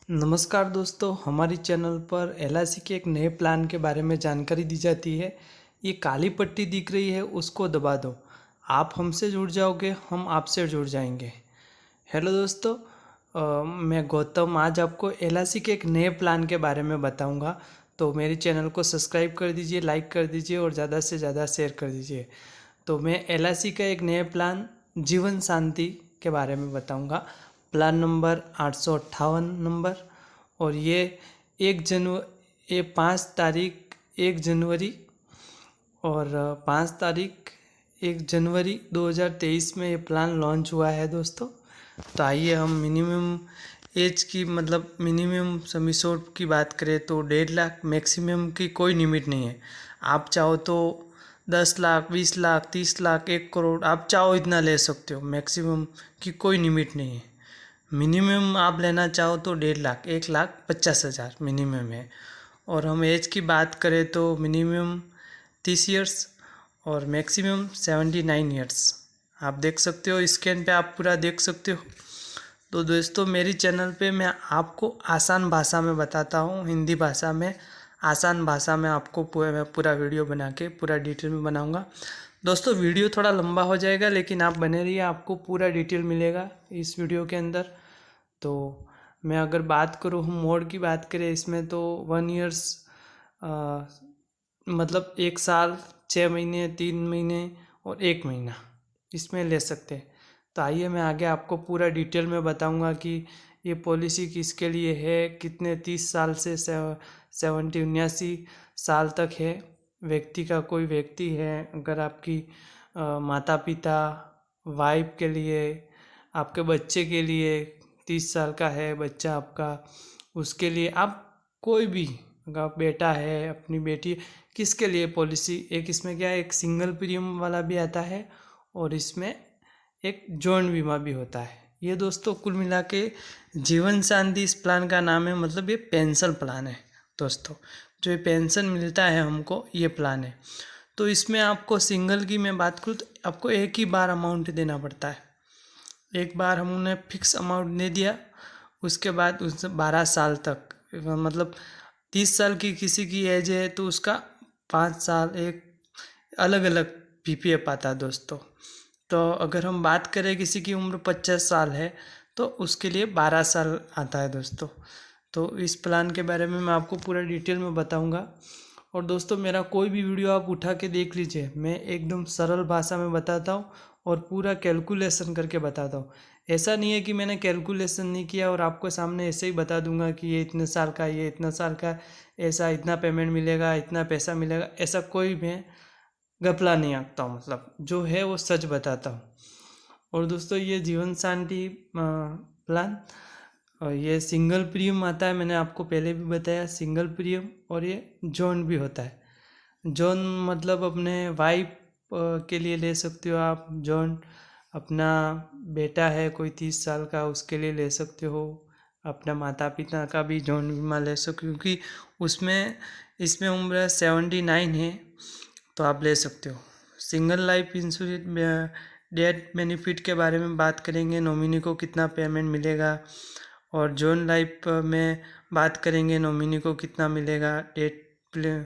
नमस्कार दोस्तों, हमारी चैनल पर एलआईसी के एक नए प्लान के बारे में जानकारी दी जाती है। ये काली पट्टी दिख रही है, उसको दबा दो। आप हमसे जुड़ जाओगे, हम आपसे जुड़ जाएंगे। हेलो दोस्तों, मैं गौतम आज आपको एलआईसी के एक नए प्लान के बारे में बताऊंगा। तो मेरी चैनल को सब्सक्राइब कर दीजिए, लाइक कर दीजिए और ज़्यादा से ज़्यादा शेयर कर दीजिए। तो मैं एलआईसी का एक नया प्लान जीवन शांति के बारे में बताऊंगा। प्लान नंबर 858 नंबर, और ये 1 जनवरी और 5 तारीख 1 जनवरी 2023 में ये प्लान लॉन्च हुआ है दोस्तों। तो आइए हम मिनिमम एज की मिनिमम सम एश्योर्ड की बात करें तो 1.5 लाख, मैक्सिमम की कोई लिमिट नहीं है। आप चाहो तो 10 लाख, 20 लाख, 30 लाख, 1 करोड़, आप चाहो इतना ले सकते हो। मैक्सिमम की कोई लिमिट नहीं है। मिनिमम आप लेना चाहो तो 1.5 लाख, 1,50,000 मिनिमम है। और हम एज की बात करें तो मिनिमम 30 ईयर्स और मैक्सिमम 79 ईयर्स। आप देख सकते हो, स्क्रीन पे आप पूरा देख सकते हो। तो दोस्तों, मेरी चैनल पे मैं आपको आसान भाषा में बताता हूँ, हिंदी भाषा में, आसान भाषा में आपको पूरा वीडियो बना के पूरा डिटेल में बनाऊँगा। दोस्तों, वीडियो थोड़ा लंबा हो जाएगा, लेकिन आप बने रहिए, आपको पूरा डिटेल मिलेगा इस वीडियो के अंदर। तो मैं अगर बात करूँ, हम मोड की बात करें इसमें तो 1 ईयर्स 1 साल, 6 महीने, 3 महीने और 1 महीना इसमें ले सकते हैं। तो आइए मैं आगे आपको पूरा डिटेल में बताऊंगा कि ये पॉलिसी किसके लिए है, कितने 30 साल से 79 तक है। व्यक्ति का कोई व्यक्ति है, अगर आपकी माता पिता, वाइफ के लिए, आपके बच्चे के लिए 30 साल का है बच्चा आपका, उसके लिए, आप कोई भी, अगर बेटा है, अपनी बेटी, किसके लिए पॉलिसी। एक इसमें क्या है, एक सिंगल प्रीमियम वाला भी आता है और इसमें एक जॉइंट बीमा भी होता है। ये दोस्तों कुल मिला के जीवन शांति इस प्लान का नाम है, मतलब ये पेंशन प्लान है दोस्तों। जो ये पेंशन मिलता है हमको, ये प्लान है। तो इसमें आपको सिंगल की मैं बात करूँ तो आपको एक ही बार अमाउंट देना पड़ता है। एक बार हम उन्हें फिक्स अमाउंट दे दिया, उसके बाद उस 12 साल तक, 30 साल की किसी की एज है तो उसका 5 साल एक अलग अलग पीपीएफ आता है दोस्तों। तो अगर हम बात करें किसी की उम्र 50 साल है तो उसके लिए 12 साल आता है दोस्तों। तो इस प्लान के बारे में मैं आपको पूरा डिटेल में बताऊंगा। और दोस्तों, मेरा कोई भी वीडियो आप उठा के देख लीजिए, मैं एकदम सरल भाषा में बताता हूँ और पूरा कैलकुलेशन करके बताता हूँ। ऐसा नहीं है कि मैंने कैलकुलेशन नहीं किया और आपको सामने ऐसे ही बता दूंगा कि ये इतने साल का, ये इतना साल का, ऐसा इतना पेमेंट मिलेगा, इतना पैसा मिलेगा। ऐसा कोई मैं घपला नहीं आंकता हूँ, जो है वो सच बताता हूँ। और दोस्तों, ये जीवन शांति प्लान, और ये सिंगल प्रीमियम आता है, मैंने आपको पहले भी बताया, सिंगल प्रीमियम, और ये जॉइंट भी होता है। जॉइंट मतलब अपने वाइफ के लिए ले सकते हो आप जॉइंट, अपना बेटा है कोई 30 साल का, उसके लिए ले सकते हो, अपना माता पिता का भी जॉइंट बीमा ले सकते हो, क्योंकि उसमें इसमें उम्र 79 है तो आप ले सकते हो। Single life insurance death benefit के बारे में बात करेंगे, नॉमिनी को कितना पेमेंट मिलेगा। और जॉइंट लाइफ में बात करेंगे, नॉमिनी को कितना मिलेगा डेथ प्ले,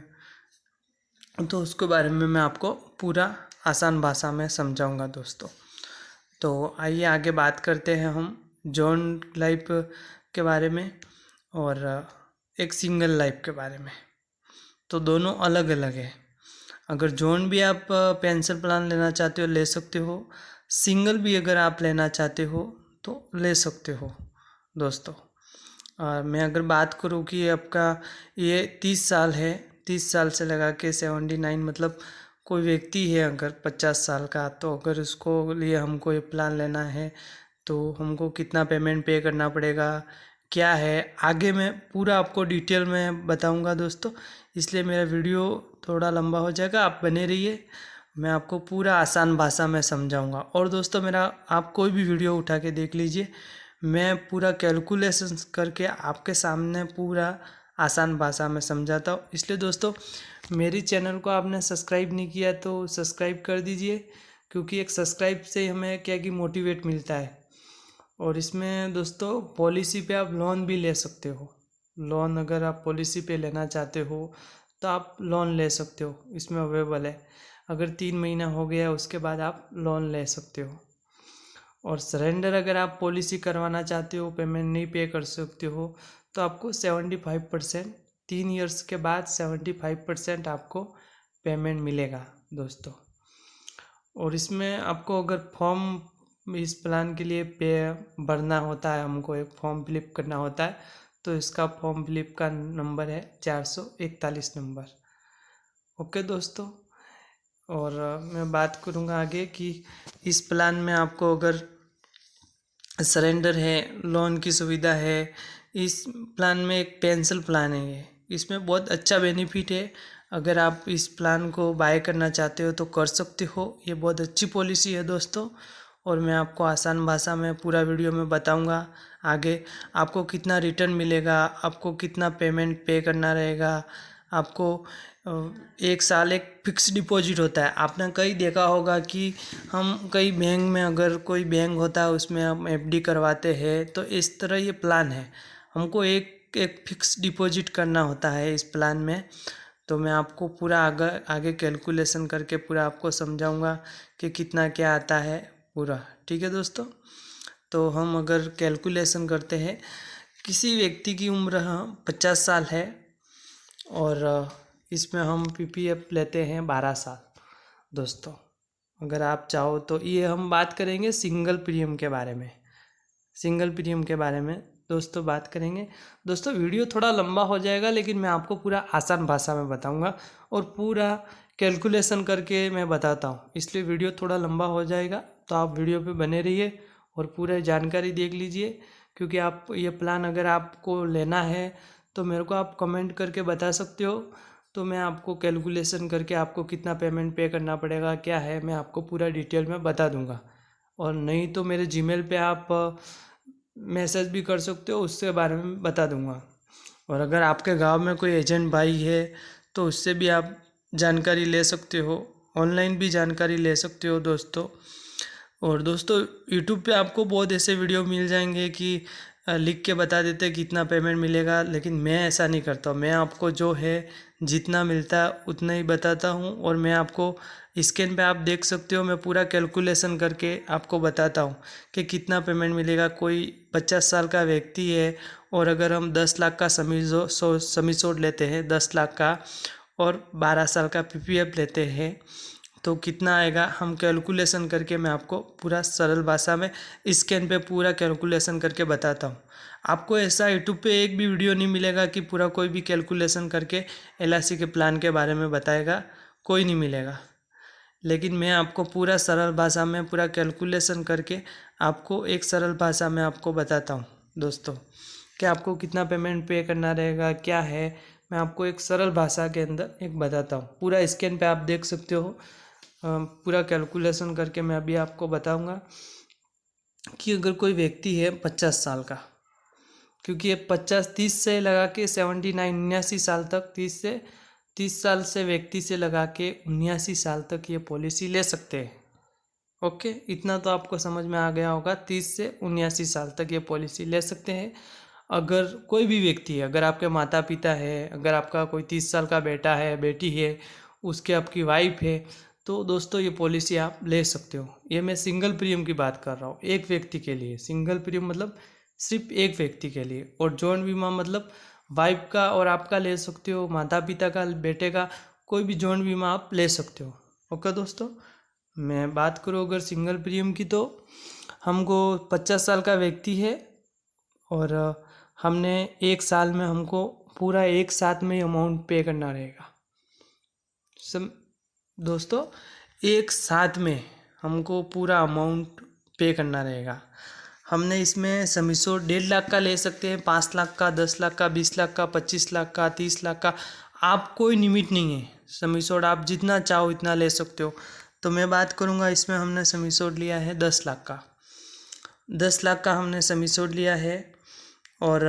तो उसके बारे में मैं आपको पूरा आसान भाषा में समझाऊंगा दोस्तों। तो आइए आगे बात करते हैं हम जॉइंट लाइफ के बारे में और एक सिंगल लाइफ के बारे में। तो दोनों अलग अलग है। अगर जॉइंट भी आप पेंशन प्लान लेना चाहते हो ले सकते हो, सिंगल भी अगर आप लेना चाहते हो तो ले सकते हो दोस्तों। और मैं अगर बात करूँ कि आपका ये 30 साल है, 30 साल से लगा के 79, मतलब कोई व्यक्ति है अगर 50 साल का, तो अगर उसको लिए हमको ये प्लान लेना है तो हमको कितना पेमेंट पे करना पड़ेगा, क्या है, आगे मैं पूरा आपको डिटेल में बताऊंगा दोस्तों। इसलिए मेरा वीडियो थोड़ा लंबा हो जाएगा, आप बने रहिए, मैं आपको पूरा आसान भाषा में समझाऊंगा। और दोस्तों, मेरा आप कोई भी वीडियो उठा के देख लीजिए, मैं पूरा कैलकुलेशन करके आपके सामने पूरा आसान भाषा में समझाता हूँ। इसलिए दोस्तों, मेरी चैनल को आपने सब्सक्राइब नहीं किया तो सब्सक्राइब कर दीजिए, क्योंकि एक सब्सक्राइब से हमें क्या कि मोटिवेट मिलता है। और इसमें दोस्तों पॉलिसी पे आप लोन भी ले सकते हो। लोन अगर आप पॉलिसी पे लेना चाहते हो तो आप लोन ले सकते हो, इसमें अवेलेबल है। अगर 3 महीना हो गया उसके बाद आप लोन ले सकते हो। और सरेंडर अगर आप पॉलिसी करवाना चाहते हो, पेमेंट नहीं पे कर सकते हो, तो आपको 75%, 3 ईयर्स के बाद 75% आपको पेमेंट मिलेगा दोस्तों। और इसमें आपको अगर फॉर्म इस प्लान के लिए पे भरना होता है, हमको एक फॉर्म फिलिप करना होता है, तो इसका फॉर्म फिलिप का नंबर है 441 नंबर। ओके दोस्तों। और मैं बात करूँगा आगे कि इस प्लान में आपको अगर सरेंडर है, लोन की सुविधा है। इस प्लान में एक पेंशन प्लान है ये, इसमें बहुत अच्छा बेनिफिट है। अगर आप इस प्लान को बाय करना चाहते हो तो कर सकते हो, ये बहुत अच्छी पॉलिसी है दोस्तों। और मैं आपको आसान भाषा में पूरा वीडियो में बताऊंगा आगे आपको कितना रिटर्न मिलेगा, आपको कितना पेमेंट पे करना रहेगा। आपको 1 साल एक फिक्स डिपॉजिट होता है। आपने कहीं देखा होगा कि हम कई बैंक में, अगर कोई बैंक होता है उसमें हम एफडी करवाते हैं, तो इस तरह ये प्लान है। हमको एक एक फिक्स डिपॉजिट करना होता है इस प्लान में। तो मैं आपको पूरा आगे आगे कैलकुलेशन करके पूरा आपको समझाऊंगा कि कितना क्या आता है पूरा। ठीक है दोस्तों। तो हम अगर कैलकुलेशन करते हैं, किसी व्यक्ति की उम्र 50 साल है और इसमें हम पीपीएफ लेते हैं 12 साल दोस्तों। अगर आप चाहो तो ये हम बात करेंगे सिंगल प्रीमियम के बारे में। सिंगल प्रीमियम के बारे में दोस्तों बात करेंगे। दोस्तों वीडियो थोड़ा लंबा हो जाएगा, लेकिन मैं आपको पूरा आसान भाषा में बताऊंगा और पूरा कैलकुलेशन करके मैं बताता हूँ, इसलिए वीडियो थोड़ा लंबा हो जाएगा। तो आप वीडियो पे बने रहिए और पूरा जानकारी देख लीजिए, क्योंकि आप ये प्लान अगर आपको लेना है तो मेरे को आप कमेंट करके बता सकते हो। तो मैं आपको कैलकुलेशन करके आपको कितना पेमेंट पे करना पड़ेगा, क्या है, मैं आपको पूरा डिटेल में बता दूंगा। और नहीं तो मेरे जीमेल पे आप मैसेज भी कर सकते हो, उसके बारे में बता दूंगा। और अगर आपके गांव में कोई एजेंट भाई है तो उससे भी आप जानकारी ले सकते हो, ऑनलाइन भी जानकारी ले सकते हो दोस्तों। और दोस्तों यूट्यूब पे आपको बहुत ऐसे वीडियो मिल जाएंगे कि लिख के बता देते हैं कितना पेमेंट मिलेगा, लेकिन मैं ऐसा नहीं करता हूँ। मैं आपको जो है जितना मिलता है उतना ही बताता हूँ। और मैं आपको स्क्रीन पे आप देख सकते हो, मैं पूरा कैलकुलेशन करके आपको बताता हूँ कि कितना पेमेंट मिलेगा। कोई 50 साल का व्यक्ति है और अगर हम 10 लाख का समीसोड लेते हैं, 10 लाख का, और 12 साल का पीपीएफ लेते हैं तो कितना आएगा, हम कैलकुलेशन करके मैं आपको पूरा सरल भाषा में स्क्रीन पे पूरा कैलकुलेशन करके बताता हूँ। आपको ऐसा यूट्यूब पे एक भी वीडियो नहीं मिलेगा कि पूरा कोई भी कैलकुलेशन करके एलआईसी के प्लान के बारे में बताएगा, कोई नहीं मिलेगा। लेकिन मैं आपको पूरा सरल भाषा में पूरा कैलकुलेशन करके आपको एक सरल भाषा में आपको बताता हूँ दोस्तों कि आपको कितना पेमेंट पे करना रहेगा, क्या है, मैं आपको एक सरल भाषा के अंदर एक बताता हूँ। पूरा स्क्रीन पे आप देख सकते हो, पूरा कैलकुलेशन करके मैं अभी आपको बताऊंगा कि अगर कोई व्यक्ति है 50 साल का, क्योंकि ये 30 से लगा के 79 79 साल तक, 30 साल से व्यक्ति से लगा के 79 साल तक ये पॉलिसी ले सकते हैं। ओके, इतना तो आपको समझ में आ गया होगा। 30 से 79 साल तक ये पॉलिसी ले सकते हैं। अगर कोई भी व्यक्ति है, अगर आपके माता पिता है, अगर आपका कोई 30 साल का बेटा है, बेटी है, उसके आपकी वाइफ है, तो दोस्तों ये पॉलिसी आप ले सकते हो। ये मैं सिंगल प्रीमियम की बात कर रहा हूँ, एक व्यक्ति के लिए। सिंगल प्रीमियम मतलब सिर्फ एक व्यक्ति के लिए। और जॉइंट बीमा मतलब वाइफ का और आपका ले सकते हो, माता पिता का, बेटे का, कोई भी जॉइंट बीमा आप ले सकते हो। ओके दोस्तों। मैं बात करूँ अगर सिंगल प्रीमियम की, तो हमको 50 साल का व्यक्ति है और हमने 1 साल में हमको पूरा एक साथ में अमाउंट पे करना रहेगा। सब दोस्तों एक साथ में हमको पूरा अमाउंट पे करना रहेगा। हमने इसमें समीसो 1.5 लाख का ले सकते हैं, 5 लाख का, 10 लाख का, 20 लाख का, 25 लाख का, 30 लाख का, आप कोई लिमिट नहीं है। समीसोड आप जितना चाहो इतना ले सकते हो। तो मैं बात करूँगा, इसमें हमने समीसोड लिया है 10 लाख का। 10 लाख का हमने समीसोड लिया है और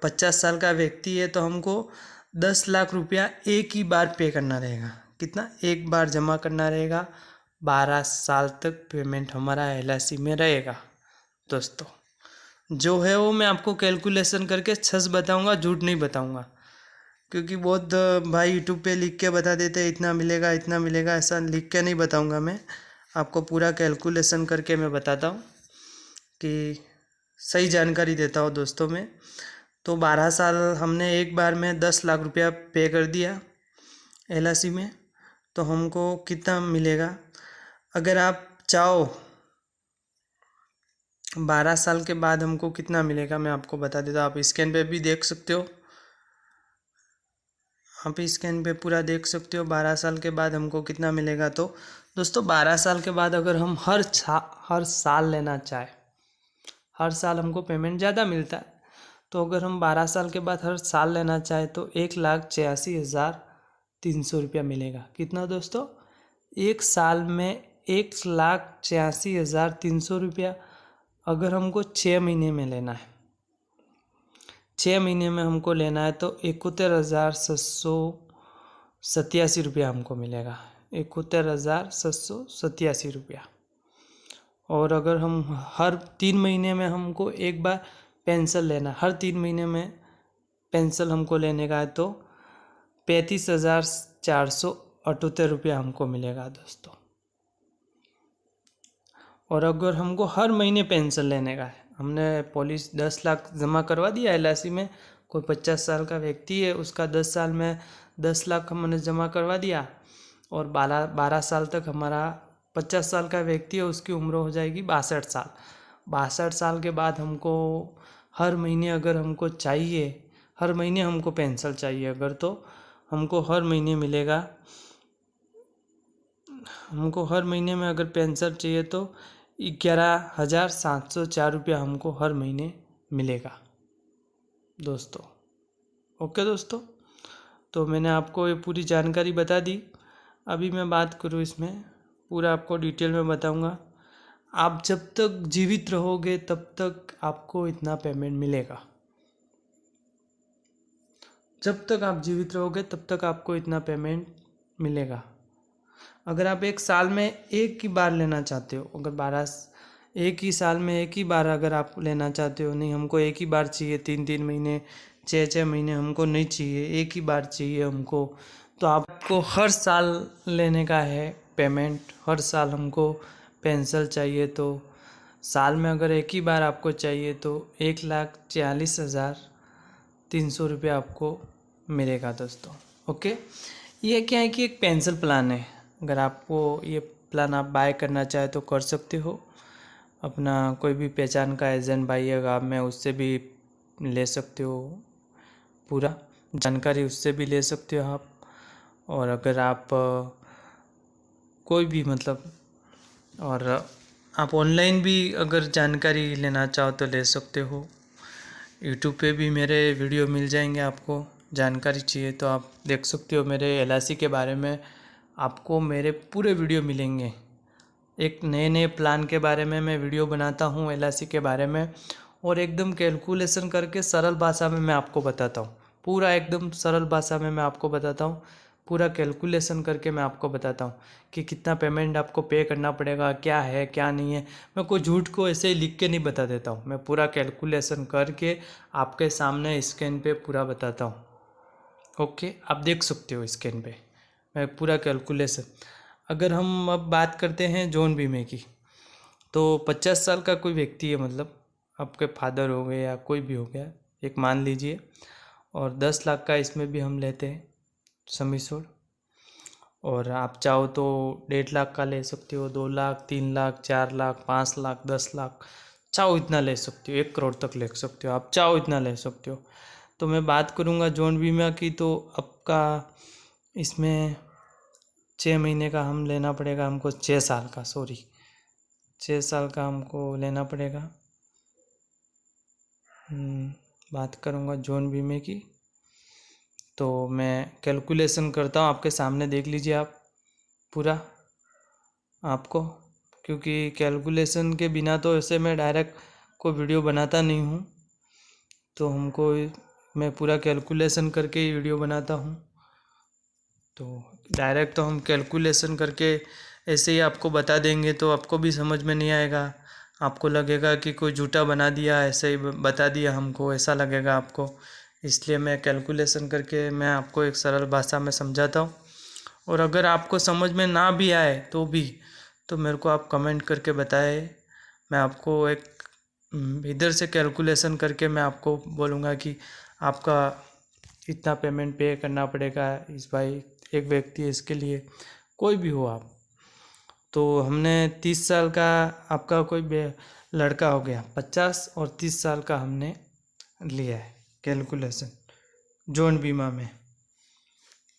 50 साल का व्यक्ति है, तो हमको 10 लाख रुपया एक ही बार पे करना रहेगा। कितना? एक बार जमा करना रहेगा। 12 साल तक पेमेंट हमारा एलआईसी में रहेगा। दोस्तों। जो है वो मैं आपको कैलकुलेशन करके सच बताऊंगा, झूठ नहीं बताऊंगा, क्योंकि बहुत भाई यूट्यूब पे लिख के बता देते इतना मिलेगा इतना मिलेगा, ऐसा लिख के नहीं बताऊंगा। मैं आपको पूरा कैलकुलेशन करके मैं बताता हूँ कि सही जानकारी देता हूँ दोस्तों। मैं तो 12 साल हमने एक बार में 10 लाख रुपया पे कर दिया LIC में, तो हमको कितना मिलेगा अगर आप चाहो 12 साल के बाद हमको कितना मिलेगा मैं आपको बता देता हूँ। आप स्कैन पे भी देख सकते हो, आप स्कैन पे पूरा देख सकते हो 12 साल के बाद हमको कितना मिलेगा। तो दोस्तों 12 साल के बाद अगर हम हर साल लेना चाहे, हर साल हमको पेमेंट ज़्यादा मिलता है, तो अगर हम 12 साल के बाद हर साल लेना चाहे तो 1,86,300 रुपया मिलेगा। कितना दोस्तों? एक साल में 1,86,300 रुपया अगर हमको 6 महीने में लेना है, 6 महीने में हमको लेना है तो 71,787 रुपया हमको मिलेगा, 71,787 रुपया। और अगर हम हर 3 महीने में हमको एक बार पेंशन लेना, हर 3 महीने में पेंशन हमको लेने का है तो 35,478 रुपया हमको मिलेगा दोस्तों। और अगर हमको हर महीने पेंशन लेने का है, हमने पॉलिसी 10 लाख जमा करवा दिया LIC में, कोई 50 साल का व्यक्ति है उसका 10 साल में 10 लाख हमने जमा करवा दिया, और 12 साल तक हमारा 50 साल का व्यक्ति है उसकी उम्र हो जाएगी 62 साल। 62 साल के बाद हमको हर महीने अगर हमको चाहिए, हर महीने हमको पेंशन चाहिए अगर, तो हमको हर महीने मिलेगा। हमको हर महीने में अगर पेंशन चाहिए तो 11,704 रुपया हमको हर महीने मिलेगा दोस्तों। ओके दोस्तों, तो मैंने आपको ये पूरी जानकारी बता दी। अभी मैं बात करूँ इसमें पूरा आपको डिटेल में बताऊंगा। आप जब तक जीवित रहोगे तब तक आपको इतना पेमेंट मिलेगा, जब तक आप जीवित रहोगे तब तक आपको इतना पेमेंट मिलेगा। अगर आप एक साल में एक ही बार लेना चाहते हो, अगर एक ही साल में एक ही बार अगर आप लेना चाहते हो, नहीं हमको एक ही बार चाहिए, 3-3 महीने 6-6 महीने हमको नहीं चाहिए, एक ही बार चाहिए हमको, तो आपको हर साल लेने का है पेमेंट। हर साल हमको पेंशन चाहिए तो साल में अगर एक ही बार आपको चाहिए तो 1,42,300 रुपया आपको मिलेगा दोस्तों। ओके, ये क्या है कि एक पेंशन प्लान है। अगर आपको ये प्लान आप बाय करना चाहे तो कर सकते हो। अपना कोई भी पहचान का एजेंट भाई है आप में, उससे भी ले सकते हो, पूरा जानकारी उससे भी ले सकते हो आप। और अगर आप कोई भी मतलब, और आप ऑनलाइन भी अगर जानकारी लेना चाहो तो ले सकते हो। यूट्यूब पे भी मेरे वीडियो मिल जाएंगे, आपको जानकारी चाहिए तो आप देख सकते हो। मेरे LIC के बारे में आपको मेरे पूरे वीडियो मिलेंगे। एक नए नए प्लान के बारे में मैं वीडियो बनाता हूँ LIC के बारे में, और एकदम कैलकुलेशन करके सरल भाषा में मैं आपको बताता हूँ। पूरा एकदम सरल भाषा में मैं आपको बताता हूँ, पूरा कैलकुलेशन करके मैं आपको बताता हूँ कि कितना पेमेंट आपको पे करना पड़ेगा, क्या है क्या नहीं है। मैं कोई झूठ को ऐसे ही लिख के नहीं बता देता हूँ, मैं पूरा कैलकुलेशन करके आपके सामने स्क्रीन पे पूरा बताता हूँ। ओके, आप देख सकते हो स्क्रीन पे मैं पूरा कैलकुलेशन। अगर हम अब बात करते हैं जीवन बीमे की, तो 50 साल का कोई व्यक्ति है, मतलब आपके फादर हो गए या कोई भी हो गया, एक मान लीजिए, और 10 लाख का इसमें भी हम लेते हैं सम एश्योर्ड। और आप चाहो तो 1.5 लाख का ले सकते हो, 2 लाख, 3 लाख, 4 लाख, 5 लाख, 10 लाख, चाहो इतना ले सकते हो, 1 करोड़ तक ले सकते हो, आप चाहो इतना ले सकते हो। तो मैं बात करूँगा जीवन बीमा की, तो आपका इसमें 6 महीने का हम लेना पड़ेगा, हमको 6 साल का, 6 साल का हमको लेना पड़ेगा। बात करूँगा जीवन बीमे की, तो मैं कैलकुलेशन करता हूँ, आपके सामने देख लीजिए आप पूरा आपको, क्योंकि कैलकुलेशन के बिना तो ऐसे मैं डायरेक्ट कोई वीडियो बनाता नहीं हूँ, तो हमको मैं पूरा कैलकुलेशन करके ही वीडियो बनाता हूँ। तो डायरेक्ट तो हम कैलकुलेशन करके ऐसे ही आपको बता देंगे तो आपको भी समझ में नहीं आएगा, आपको लगेगा कि कोई झूठा बना दिया, ऐसे ही बता दिया हमको, ऐसा लगेगा आपको। इसलिए मैं कैलकुलेशन करके मैं आपको एक सरल भाषा में समझाता हूँ। और अगर आपको समझ में ना भी आए तो मेरे को आप कमेंट करके बताएं। मैं आपको एक इधर से कैलकुलेशन करके मैं आपको बोलूँगा कि आपका इतना पेमेंट पे करना पड़ेगा इस भाई, एक व्यक्ति इसके लिए, कोई भी हो आप। तो हमने 30 साल का, आपका कोई लड़का हो गया 50 और 30 साल का हमने लिया है कैलकुलेशन जोन बीमा में।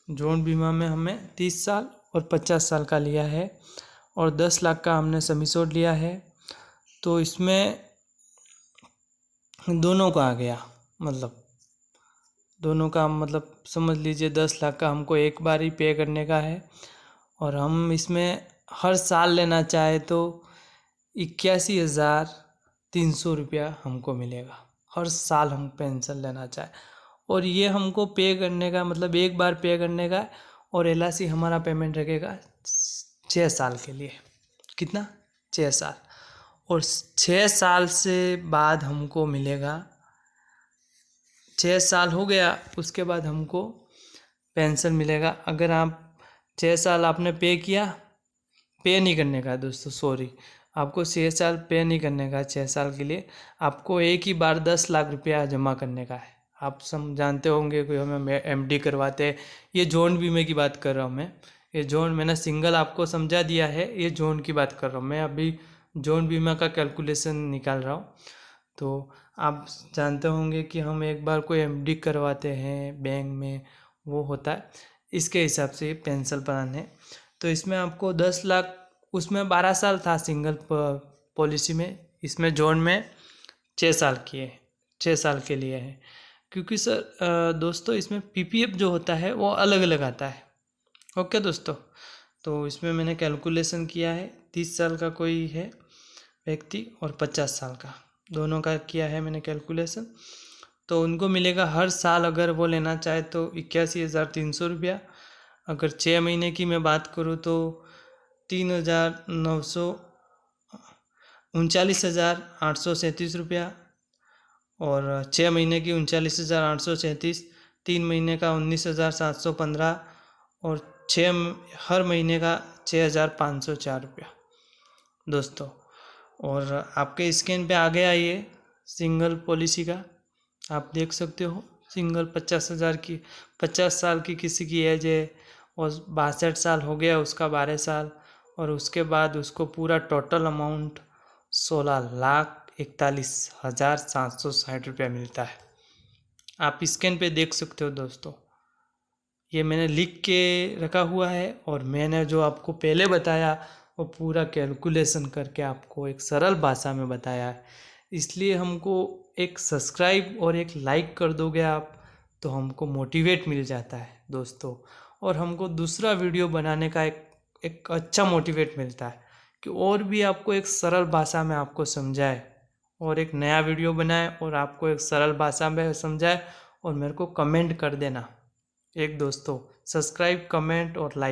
जोन बीमा में हमें 30 साल और 50 साल का लिया है और 10 लाख का हमने सम एश्योर्ड लिया है। तो इसमें दोनों का आ गया, मतलब दोनों का मतलब समझ लीजिए 10 लाख का हमको एक बार ही पे करने का है। और हम इसमें हर साल लेना चाहे तो 81,300 रुपया हमको मिलेगा हर साल हम पेंशन लेना चाहे। और ये हमको पे करने का मतलब एक बार पे करने का। और LIC हमारा पेमेंट रखेगा 6 साल के लिए। कितना? 6 साल। और 6 साल से बाद हमको मिलेगा, 6 साल हो गया उसके बाद हमको पेंशन मिलेगा। अगर आप 6 साल आपने पे किया, पे नहीं करने का दोस्तों, सॉरी, आपको 6 साल पे नहीं करने का। 6 साल के लिए आपको एक ही बार 10 लाख रुपया जमा करने का है। आप सब जानते होंगे कि हमें MD करवाते हैं। ये जोन बीमे की बात कर रहा हूँ मैं। ये जोन मैंने सिंगल आपको समझा दिया है, ये जोन की बात कर रहा हूँ मैं। अभी जोन बीमा का कैलकुलेशन निकाल रहा हूँ। तो आप जानते होंगे कि हम एक बार कोई MD करवाते हैं बैंक में, वो होता है, इसके हिसाब से पेंशन प्लान है। तो इसमें आपको 10 लाख, उसमें 12 साल था सिंगल पॉलिसी में, इसमें जोन में 6 साल की है, 6 साल के लिए है। क्योंकि सर दोस्तों इसमें PPF जो होता है वो अलग अलग आता है। ओके दोस्तों, तो इसमें मैंने कैलकुलेशन किया है 30 साल का कोई है व्यक्ति और 50 साल का, दोनों का किया है मैंने कैलकुलेशन। तो उनको मिलेगा हर साल, अगर वो लेना चाहे तो 81,300 रुपया। अगर 6 महीने की मैं बात करूँ तो 39,837 रुपया। और 6 महीने की 39,837, 3 महीने का 19,715 और हर महीने का 6,504 रुपया दोस्तों। और आपके स्क्रीन पे आ गया ये सिंगल पॉलिसी का, आप देख सकते हो। सिंगल 50,000 की, 50 साल की किसी की एज है और 62 साल हो गया उसका 12 साल, और उसके बाद उसको पूरा टोटल अमाउंट 16,41,760 रुपया मिलता है। आप स्क्रीन पे देख सकते हो दोस्तों। ये मैंने लिख के रखा हुआ है और मैंने जो आपको पहले बताया वो पूरा कैलकुलेशन करके आपको एक सरल भाषा में बताया है। इसलिए हमको एक सब्सक्राइब और एक लाइक कर दोगे आप तो हमको मोटिवेट मिल जाता है दोस्तों। और हमको दूसरा वीडियो बनाने का एक अच्छा मोटिवेट मिलता है कि और भी आपको एक सरल भाषा में आपको समझाए और एक नया वीडियो बनाए और आपको एक सरल भाषा में समझाए। और मेरे को कमेंट कर देना एक दोस्तों, सब्सक्राइब, कमेंट और लाइक।